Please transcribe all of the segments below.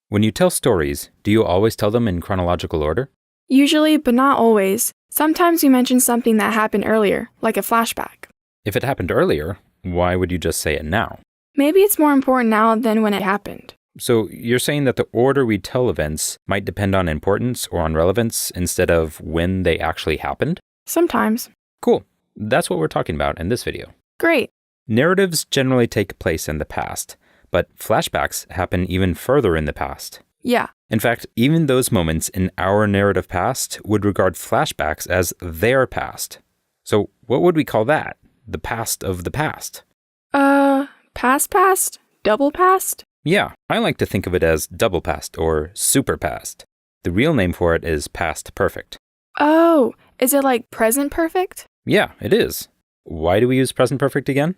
When you tell stories, do you always tell them in chronological order? Usually, but not always. Sometimes we mention something that happened earlier, like a flashback. If it happened earlier, why would you just say it now? Maybe it's more important now than when it happened. So you're saying that the order we tell events might depend on importance or on relevance instead of when they actually happened? Sometimes. Cool. That's what we're talking about in this video. Great. Narratives generally take place in the past, but flashbacks happen even further in the past. Yeah. In fact, even those moments in our narrative past would regard flashbacks as their past. So what would we call that? The past of the past? Past? Double past? Yeah, I like to think of it as double past or super past. The real name for it is past perfect. Oh, is it like present perfect? Yeah, it is. Why do we use present perfect again?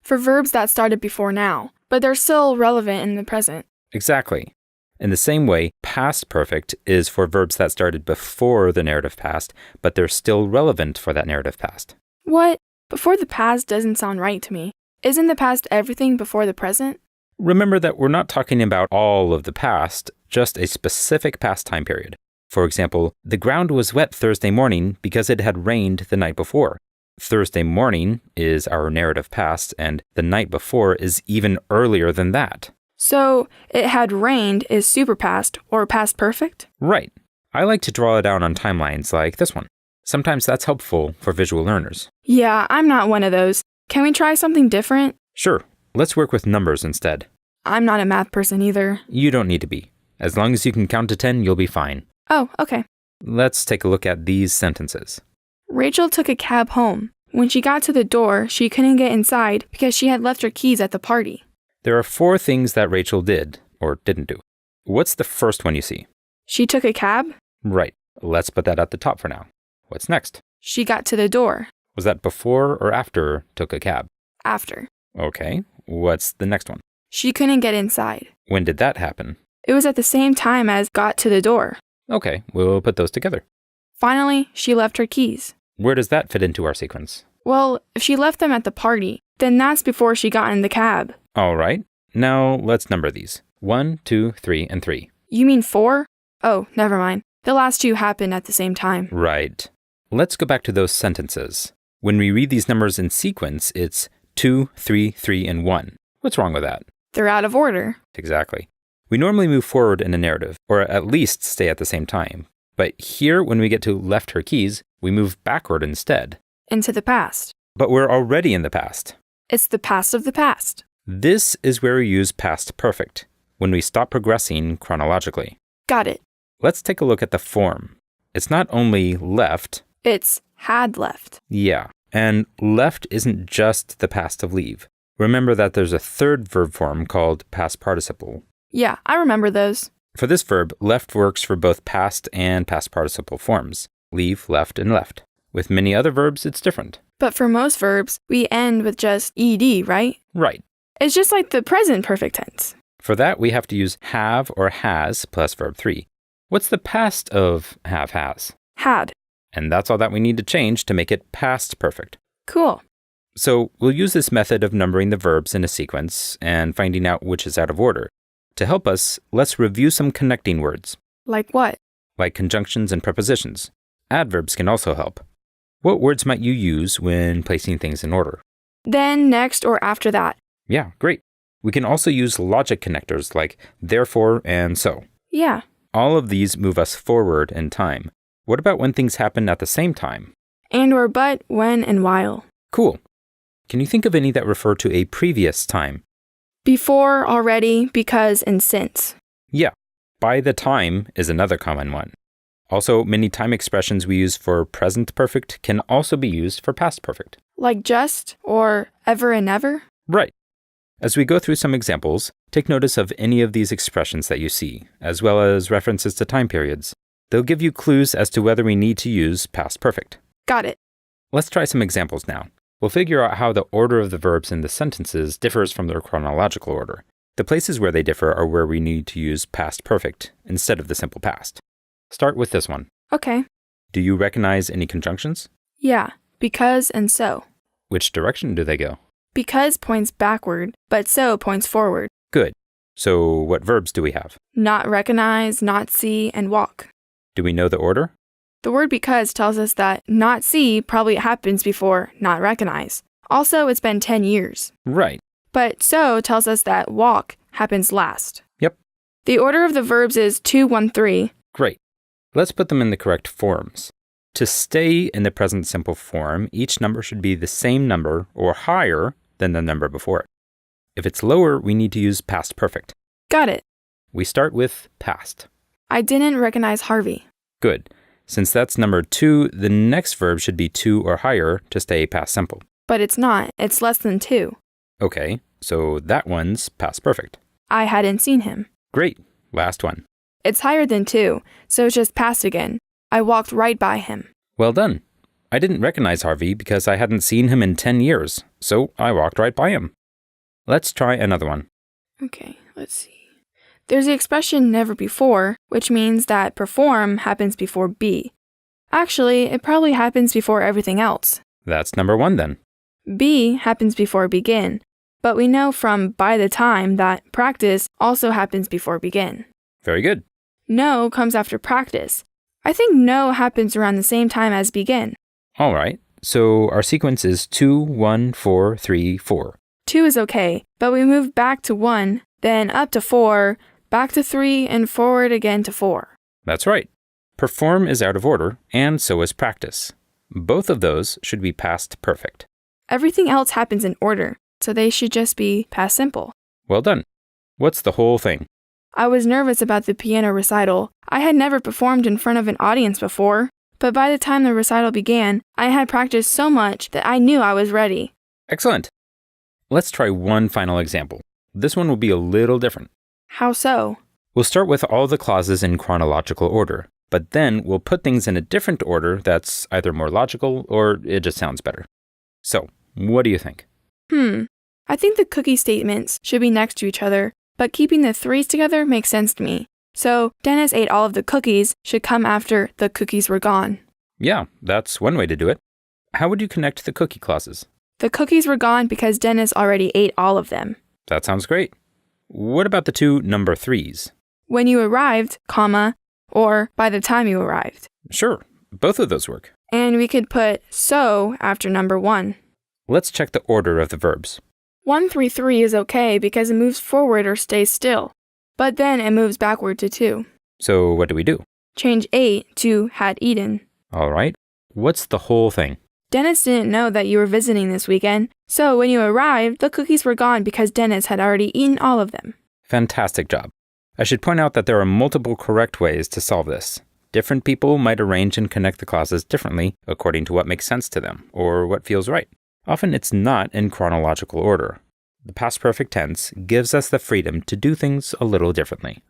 For verbs that started before now, but they're still relevant in the present. Exactly. In the same way, past perfect is for verbs that started before the narrative past, but they're still relevant for that narrative past. What? Before the past doesn't sound right to me. Isn't the past everything before the present? Remember that we're not talking about all of the past, just a specific past time period. For example, the ground was wet Thursday morning because it had rained the night before. Thursday morning is our narrative past, and the night before is even earlier than that. So, it had rained is super past or past perfect? Right. I like to draw it out on timelines like this one. Sometimes that's helpful for visual learners. Yeah, I'm not one of those. Can we try something different? Sure. Let's work with numbers instead. I'm not a math person either. You don't need to be. As long as you can count to 10, you'll be fine. Oh, okay. Let's take a look at these sentences. Rachel took a cab home. When she got to the door, she couldn't get inside because she had left her keys at the party. There are 4 things that Rachel did, or didn't do. What's the first one you see? She took a cab? Right. Let's put that at the top for now. What's next? She got to the door. Was that before or after took a cab? After. Okay. What's the next one? She couldn't get inside. When did that happen? It was at the same time as got to the door. Okay, we'll put those together. Finally, she left her keys. Where does that fit into our sequence? Well, if she left them at the party, then that's before she got in the cab. All right. Now let's number these. 1, 2, 3, and 3. You mean 4? Oh, never mind. The last 2 happened at the same time. Right. Let's go back to those sentences. When we read these numbers in sequence, it's 2, 3, 3, and 1. What's wrong with that? They're out of order. Exactly. We normally move forward in a narrative, or at least stay at the same time. But here, when we get to left her keys, we move backward instead. Into the past. But we're already in the past. It's the past of the past. This is where we use past perfect, when we stop progressing chronologically. Got it. Let's take a look at the form. It's not only left. It's had left. Yeah, and left isn't just the past of leave. Remember that there's a third verb form called past participle. Yeah, I remember those. For this verb, left works for both past and past participle forms. Leave, left, and left. With many other verbs, it's different. But for most verbs, we end with just ed, right? Right. It's just like the present perfect tense. For that, we have to use have or has plus verb 3. What's the past of have, has? Had. And that's all that we need to change to make it past perfect. Cool. So we'll use this method of numbering the verbs in a sequence and finding out which is out of order. To help us, let's review some connecting words. Like what? Like conjunctions and prepositions. Adverbs can also help. What words might you use when placing things in order? Then, next, or after that. Yeah, great. We can also use logic connectors like therefore and so. Yeah. All of these move us forward in time. What about when things happen at the same time? And or but, when, and while. Cool. Can you think of any that refer to a previous time? Before, already, because, and since. Yeah. By the time is another common one. Also, many time expressions we use for present perfect can also be used for past perfect. Like just, or ever and ever? Right. As we go through some examples, take notice of any of these expressions that you see, as well as references to time periods. They'll give you clues as to whether we need to use past perfect. Got it. Let's try some examples now. We'll figure out how the order of the verbs in the sentences differs from their chronological order. The places where they differ are where we need to use past perfect instead of the simple past. Start with this one. Okay. Do you recognize any conjunctions? Yeah, because and so. Which direction do they go? Because points backward, but so points forward. Good. So what verbs do we have? Not recognize, not see, and walk. Do we know the order? The word because tells us that not see probably happens before not recognize. Also, it's been 10 years. Right. But so tells us that walk happens last. Yep. The order of the verbs is 2, 1, 3. Great. Let's put them in the correct forms. To stay in the present simple form, each number should be the same number or higher than the number before it. If it's lower, we need to use past perfect. Got it. We start with past. I didn't recognize Harvey. Good. Since that's number 2, the next verb should be 2 or higher to stay past simple. But it's not. It's less than 2. Okay, so that one's past perfect. I hadn't seen him. Great. Last one. It's higher than 2, so it's just past again. I walked right by him. Well done. I didn't recognize Harvey because I hadn't seen him in 10 years, so I walked right by him. Let's try another one. Okay, let's see. There's the expression never before, which means that perform happens before be. Actually, it probably happens before everything else. That's number 1 then. Be happens before begin, but we know from by the time that practice also happens before begin. Very good. Know comes after practice. I think know happens around the same time as begin. All right, so our sequence is 2, 1, 4, 3, 4. 2 is okay, but we move back to 1, then up to 4, back to 3, and forward again to 4. That's right. Perform is out of order, and so is practice. Both of those should be past perfect. Everything else happens in order, so they should just be past simple. Well done. What's the whole thing? I was nervous about the piano recital. I had never performed in front of an audience before, but by the time the recital began, I had practiced so much that I knew I was ready. Excellent. Let's try one final example. This one will be a little different. How so? We'll start with all the clauses in chronological order, but then we'll put things in a different order that's either more logical or it just sounds better. So, what do you think? I think the cookie statements should be next to each other, but keeping the threes together makes sense to me. So, Dennis ate all of the cookies should come after the cookies were gone. Yeah, that's one way to do it. How would you connect the cookie clauses? The cookies were gone because Dennis already ate all of them. That sounds great. What about the two number threes? When you arrived, comma, or by the time you arrived. Sure, both of those work. And we could put so after number 1. Let's check the order of the verbs. 133 is okay because it moves forward or stays still, but then it moves backward to 2. So what do we do? Change 8 to had eaten. All right. What's the whole thing? Dennis didn't know that you were visiting this weekend, so when you arrived, the cookies were gone because Dennis had already eaten all of them. Fantastic job. I should point out that there are multiple correct ways to solve this. Different people might arrange and connect the clauses differently according to what makes sense to them or what feels right. Often it's not in chronological order. The past perfect tense gives us the freedom to do things a little differently.